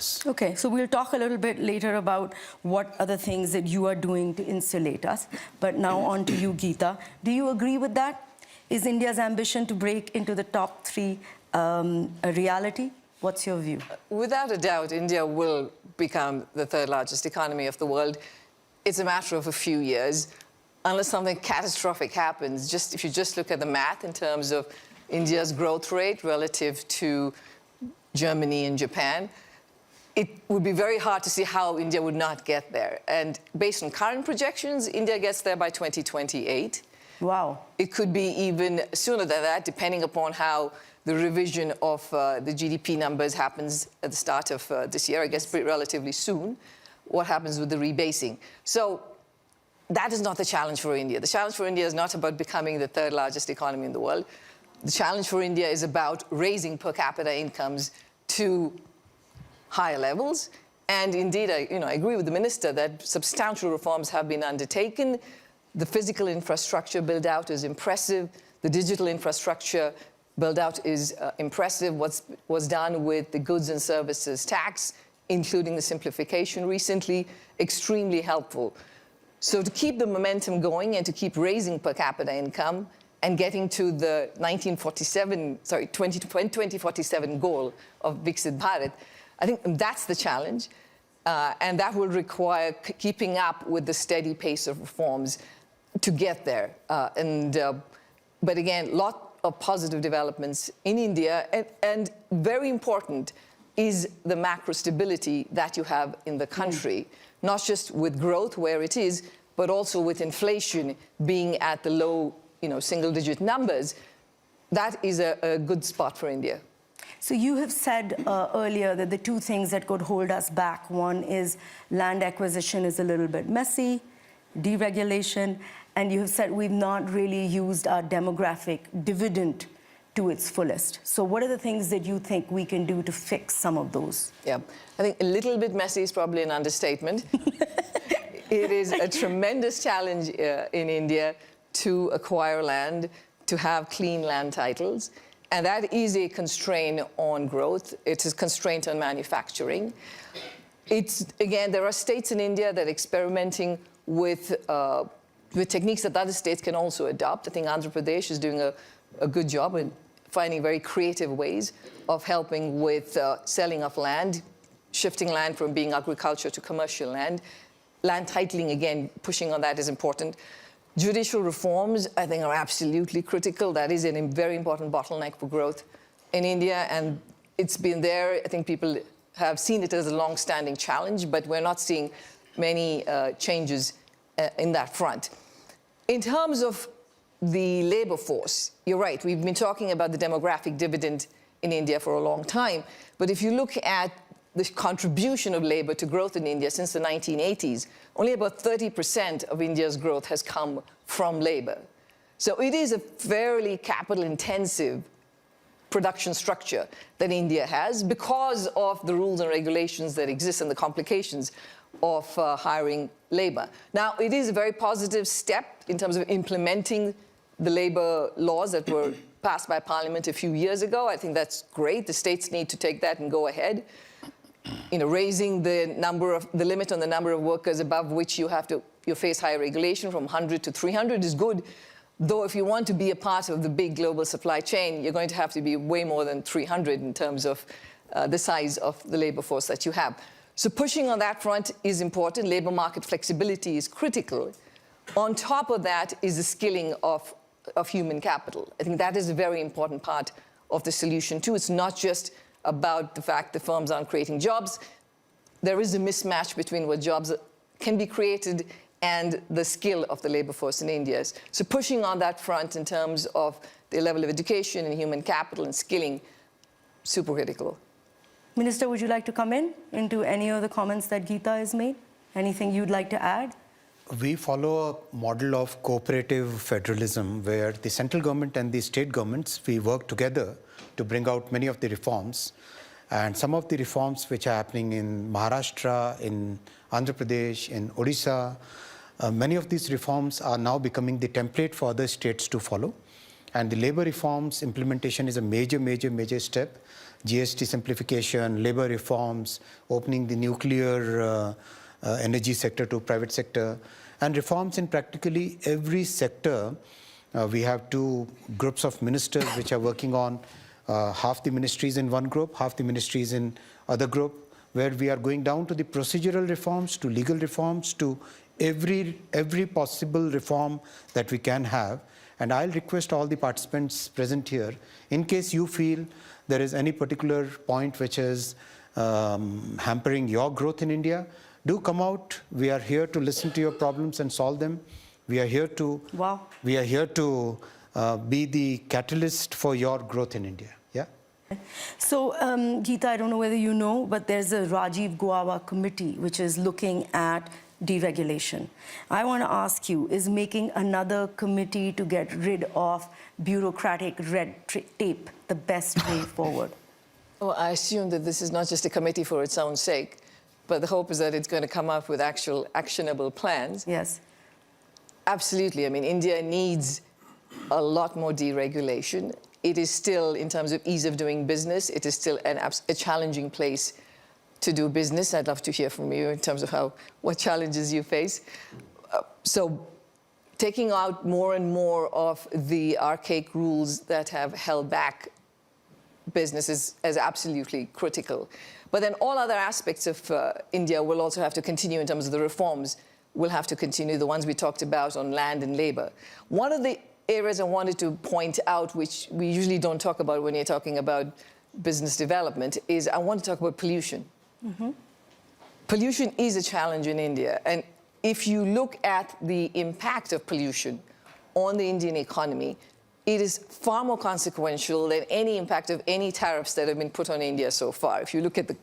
this. Okay, so we'll talk a little bit later about what other things that you are doing to insulate us. But now on to you, Gita. Do you agree with that? Is India's ambition to break into the top three a reality? What's your view? Without a doubt, India will become the third largest economy of the world. It's a matter of a few years. Unless something catastrophic happens, if you just look at the math in terms of India's growth rate relative to Germany and Japan, it would be very hard to see how India would not get there. And based on current projections, India gets there by 2028. Wow. It could be even sooner than that, depending upon how the revision of the GDP numbers happens at the start of this year, I guess pretty relatively soon, what happens with the rebasing. So that is not the challenge for India. The challenge for India is not about becoming the third largest economy in the world. The challenge for India is about raising per capita incomes to higher levels. And indeed, I agree with the minister that substantial reforms have been undertaken. The physical infrastructure build out is impressive. The digital infrastructure build out is impressive. What was done with the goods and services tax, including the simplification recently, extremely helpful. So to keep the momentum going and to keep raising per capita income and getting to the 2047 goal of Viksit Bharat, I think that's the challenge. And that will require keeping up with the steady pace of reforms to get there. But again, a lot of positive developments in India. And very important is the macro stability that you have in the country, not just with growth where it is, but also with inflation being at the low, single-digit numbers. That is a good spot for India. So you have said earlier that the two things that could hold us back, one is land acquisition is a little bit messy, deregulation, and you have said we've not really used our demographic dividend to its fullest. So what are the things that you think we can do to fix some of those? Yeah, I think a little bit messy is probably an understatement. It is a tremendous challenge in India to acquire land, to have clean land titles. And that is a constraint on growth. It's a constraint on manufacturing. Again, there are states in India that are experimenting with techniques that other states can also adopt. I think Andhra Pradesh is doing a good job in finding very creative ways of helping with selling of land, shifting land from being agriculture to commercial land. Land titling, again, pushing on that is important. Judicial reforms, I think, are absolutely critical. That is a very important bottleneck for growth in India, and it's been there. I think people have seen it as a long-standing challenge, but we're not seeing many changes in that front. In terms of the labor force, you're right. We've been talking about the demographic dividend in India for a long time, but if you look at the contribution of labor to growth in India since the 1980s, only about 30% of India's growth has come from labor. So it is a fairly capital-intensive production structure that India has because of the rules and regulations that exist and the complications of hiring labor. Now, it is a very positive step in terms of implementing the labor laws that were passed by Parliament a few years ago. I think that's great. The states need to take that and go ahead. Raising the limit on the number of workers above which you face higher regulation from 100 to 300 is good. Though if you want to be a part of the big global supply chain, you're going to have to be way more than 300 in terms of the size of the labor force that you have. So pushing on that front is important. Labor market flexibility is critical. On top of that is the skilling of human capital. I think that is a very important part of the solution too. It's not just about the fact that firms aren't creating jobs. There is a mismatch between what jobs can be created and the skill of the labor force in India. So pushing on that front in terms of the level of education and human capital and skilling, super critical. Minister, would you like to come into any of the comments that Gita has made? Anything you'd like to add? We follow a model of cooperative federalism where the central government and the state governments, we work together to bring out many of the reforms. And some of the reforms which are happening in Maharashtra, in Andhra Pradesh, in Odisha, many of these reforms are now becoming the template for other states to follow. And the labor reforms implementation is a major step GST simplification, labor reforms, opening the nuclear energy sector to private sector, and reforms in practically every sector. We have two groups of ministers which are working on half the ministries in one group, half the ministries in other group, where we are going down to the procedural reforms, to legal reforms, to every possible reform that we can have. And I'll request all the participants present here, in case you feel there is any particular point which is hampering your growth in India, do come out. We are here to listen to your problems and solve them. We are here to be the catalyst for your growth in India. Yeah. So, Geeta, I don't know whether you know, but there's a Rajiv Guava committee which is looking at deregulation. I want to ask you, is making another committee to get rid of bureaucratic red tape the best way forward? Well, I assume that this is not just a committee for its own sake, but the hope is that it's going to come up with actual actionable plans. Yes. Absolutely. I mean, India needs a lot more deregulation. It is still, in terms of ease of doing business, it is still a challenging place to do business. I'd love to hear from you in terms of what challenges you face. So taking out more and more of the archaic rules that have held back businesses is absolutely critical. But then all other aspects of India will also have to continue in terms of the reforms. Will have to continue, the ones we talked about on land and labor. One of the areas I wanted to point out, which we usually don't talk about when you're talking about business development, is I want to talk about pollution. Mm-hmm. Pollution is a challenge in India. And if you look at the impact of pollution on the Indian economy, it is far more consequential than any impact of any tariffs that have been put on India so far. If you look at the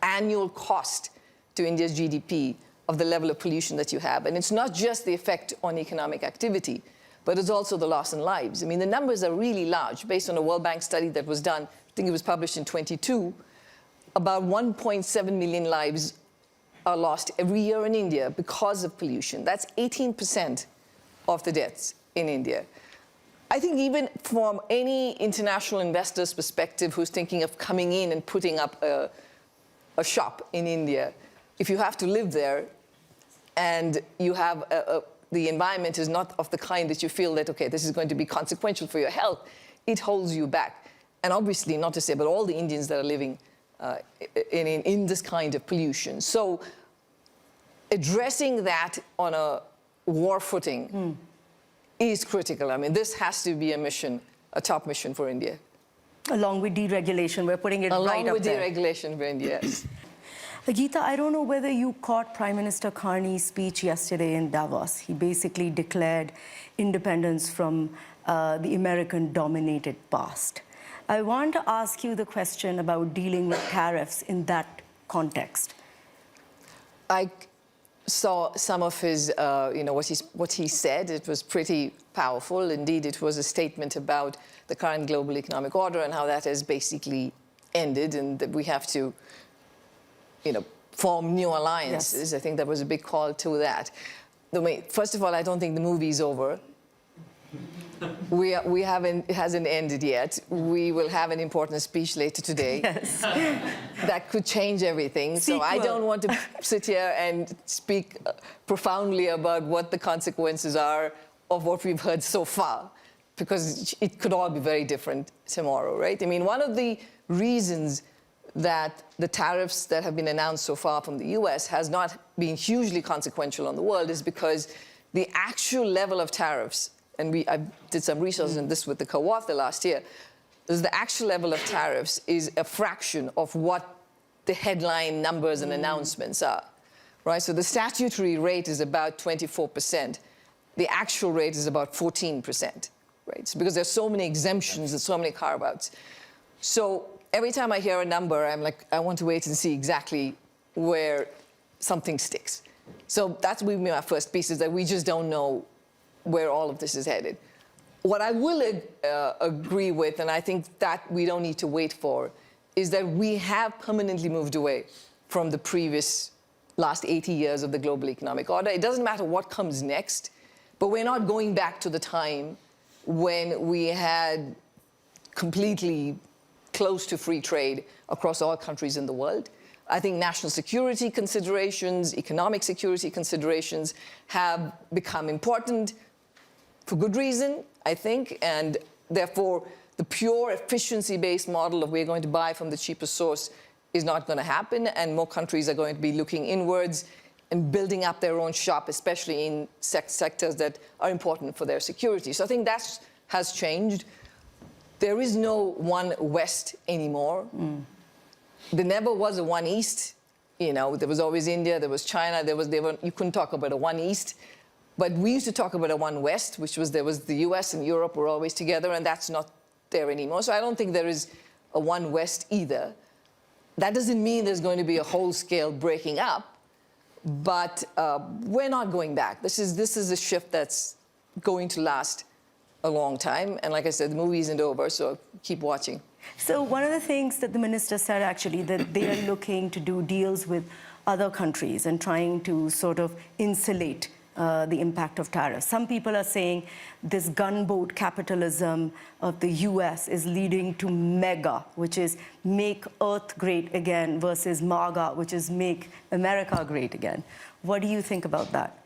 annual cost to India's GDP of the level of pollution that you have, and it's not just the effect on economic activity, but it's also the loss in lives. I mean, the numbers are really large. Based on a World Bank study that was done, I think it was published in 22, about 1.7 million lives are lost every year in India because of pollution. That's 18% of the deaths in India. I think even from any international investor's perspective who's thinking of coming in and putting up a shop in India, if you have to live there and you have the environment is not of the kind that you feel that, okay, this is going to be consequential for your health, it holds you back. And obviously, not to say, but all the Indians that are living in this kind of pollution. So addressing that on a war footing is critical. I mean, this has to be a mission, a top mission for India. Along with deregulation, we're putting it right up there. Along with deregulation for India, yes. Geeta, I don't know whether you caught Prime Minister Carney's speech yesterday in Davos. He basically declared independence from the American-dominated past. I want to ask you the question about dealing with tariffs in that context. I saw some of his, what he said. It was pretty powerful. Indeed, it was a statement about the current global economic order and how that has basically ended and that we have to, form new alliances. Yes. I think there was a big call to that. First of all, I don't think the movie's over. It hasn't ended yet. We will have an important speech later today. Yes. That could change everything. Sequel. So I don't want to sit here and speak profoundly about what the consequences are of what we've heard so far, because it could all be very different tomorrow, right? I mean, one of the reasons that the tariffs that have been announced so far from the US has not been hugely consequential on the world is because the actual level of tariffs, and I did some research on this with the co-author last year, is the actual level of tariffs is a fraction of what the headline numbers and announcements are, right? So the statutory rate is about 24%. The actual rate is about 14%, right? So because there's so many exemptions and so many carve-outs. So every time I hear a number, I'm like, I want to wait and see exactly where something sticks. So that's would be my first piece, is that we just don't know where all of this is headed. What I will agree with, and I think that we don't need to wait for, is that we have permanently moved away from the previous last 80 years of the global economic order. It doesn't matter what comes next, but we're not going back to the time when we had completely close to free trade across all countries in the world. I think national security considerations, economic security considerations have become important for good reason, I think, and therefore the pure efficiency-based model of we're going to buy from the cheapest source is not going to happen, and more countries are going to be looking inwards and building up their own shop, especially in sectors that are important for their security. So I think that has changed. There is no one West anymore. There never was a one East. You know, there was always India, there was China, you couldn't talk about a one East. But we used to talk about a one West, which was there was the US and Europe were always together, and that's not there anymore. So I don't think there is a one West either. That doesn't mean there's going to be a whole-scale breaking up, but we're not going back. This is a shift that's going to last a long time. And like I said, the movie isn't over, so keep watching. So one of the things that the minister said, actually, that they are looking to do deals with other countries and trying to sort of insulate the impact of tariffs. Some people are saying this gunboat capitalism of the US is leading to MEGA, which is make Earth great again, versus MAGA, which is make America great again. What do you think about that?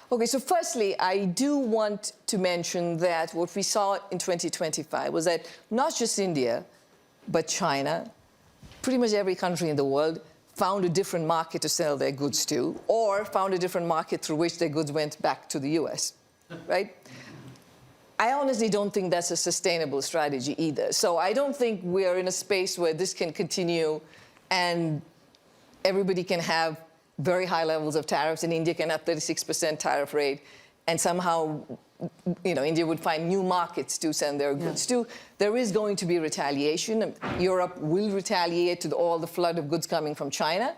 Okay, so firstly, I do want to mention that what we saw in 2025 was that not just India, but China, pretty much every country in the world, found a different market to sell their goods to, or found a different market through which their goods went back to the US, right? I honestly don't think that's a sustainable strategy either. So I don't think we're in a space where this can continue and everybody can have very high levels of tariffs, and India can have 36% tariff rate, and somehow, you know, India would find new markets to send their goods to. There is going to be retaliation. Europe will retaliate to all the flood of goods coming from China.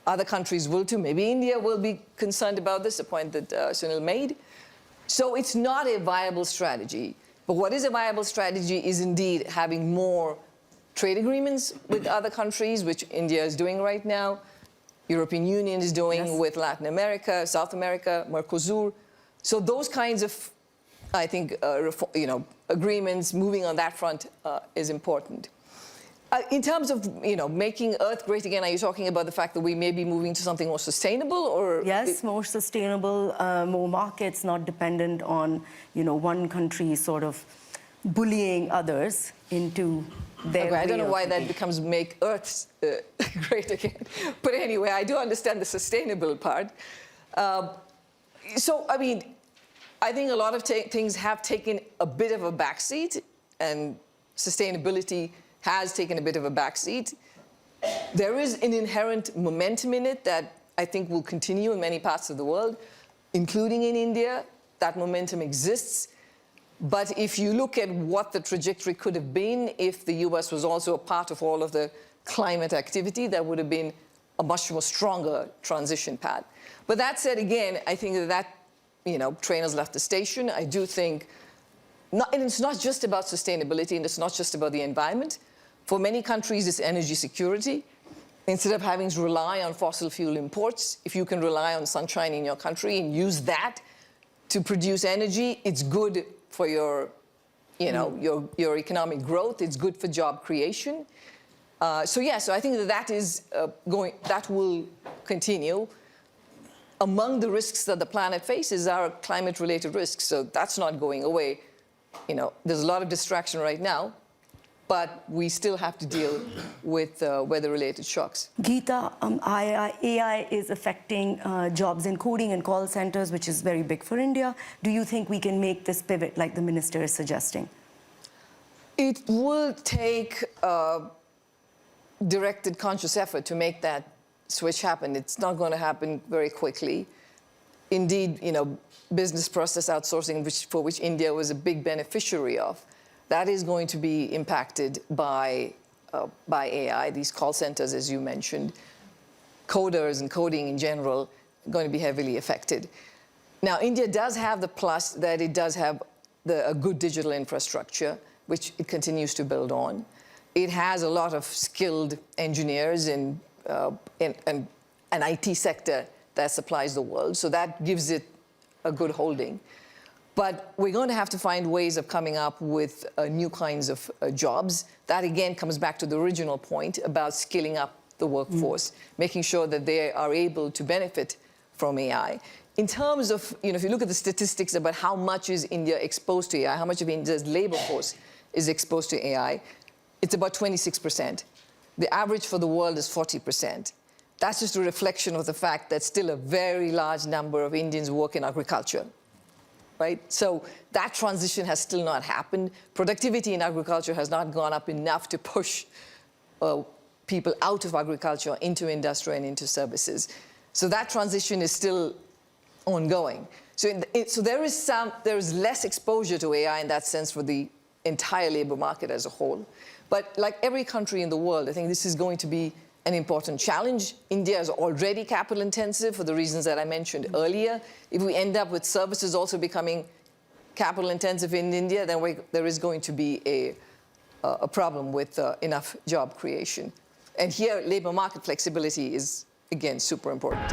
Other countries will too. Maybe India will be concerned about this, a point that Sunil made. So it's not a viable strategy. But what is a viable strategy is indeed having more trade agreements with other countries, which India is doing right now. European Union is doing with Latin America, South America, Mercosur. So those kinds of, I think, you know, agreements, moving on that front is important. In terms of, you know, making Earth great again, are you talking about the fact that we may be moving to something more sustainable, or? Yes, more sustainable, more markets, not dependent on, you know, one country sort of bullying others into their Okay, I don't know why thinking. that becomes make Earth great again. But anyway, I do understand the sustainable part. So, I mean, I think a lot of things have taken a bit of a backseat, and sustainability has taken a bit of a backseat. There is an inherent momentum in it that I think will continue in many parts of the world, including in India. That momentum exists. But if you look at what the trajectory could have been if the US was also a part of all of the climate activity, that would have been a much more stronger transition path. But that said, again, I think that, you know, train has left the station. I do think, and it's not just about sustainability, and it's not just about the environment. For many countries, it's energy security. Instead of having to rely on fossil fuel imports, if you can rely on sunshine in your country and use that to produce energy, it's good for your, you know, your economic growth. It's good for job creation. So I think that is that will continue. Among the risks that the planet faces are climate-related risks, so that's not going away. You know, there's a lot of distraction right now, but we still have to deal with weather-related shocks. Gita, AI is affecting jobs in coding and call centers, which is very big for India. Do you think we can make this pivot like the minister is suggesting? It will take directed, conscious effort to make that switch happen. It's not going to happen very quickly. Indeed, you know, business process outsourcing, for which India was a big beneficiary of, that is going to be impacted by AI. These call centers, as you mentioned, coders and coding in general, are going to be heavily affected. Now, India does have the plus that it does have a good digital infrastructure, which it continues to build on. It has a lot of skilled engineers in an IT sector that supplies the world, so that gives it a good holding. But we're going to have to find ways of coming up with new kinds of jobs. That, again, comes back to the original point about skilling up the workforce, making sure that they are able to benefit from AI. In terms of, if you look at the statistics about how much is India exposed to AI, how much of India's labor force is exposed to AI, it's about 26%. The average for the world is 40%. That's just a reflection of the fact that still a very large number of Indians work in agriculture, right? So that transition has still not happened. Productivity in agriculture has not gone up enough to push people out of agriculture into industry and into services. So that transition is still ongoing. So, there is less exposure to AI in that sense for the entire labor market as a whole. But like every country in the world, I think this is going to be an important challenge. India is already capital intensive for the reasons that I mentioned earlier. If we end up with services also becoming capital intensive in India, then there is going to be a problem with enough job creation. And here, labor market flexibility is, again, super important.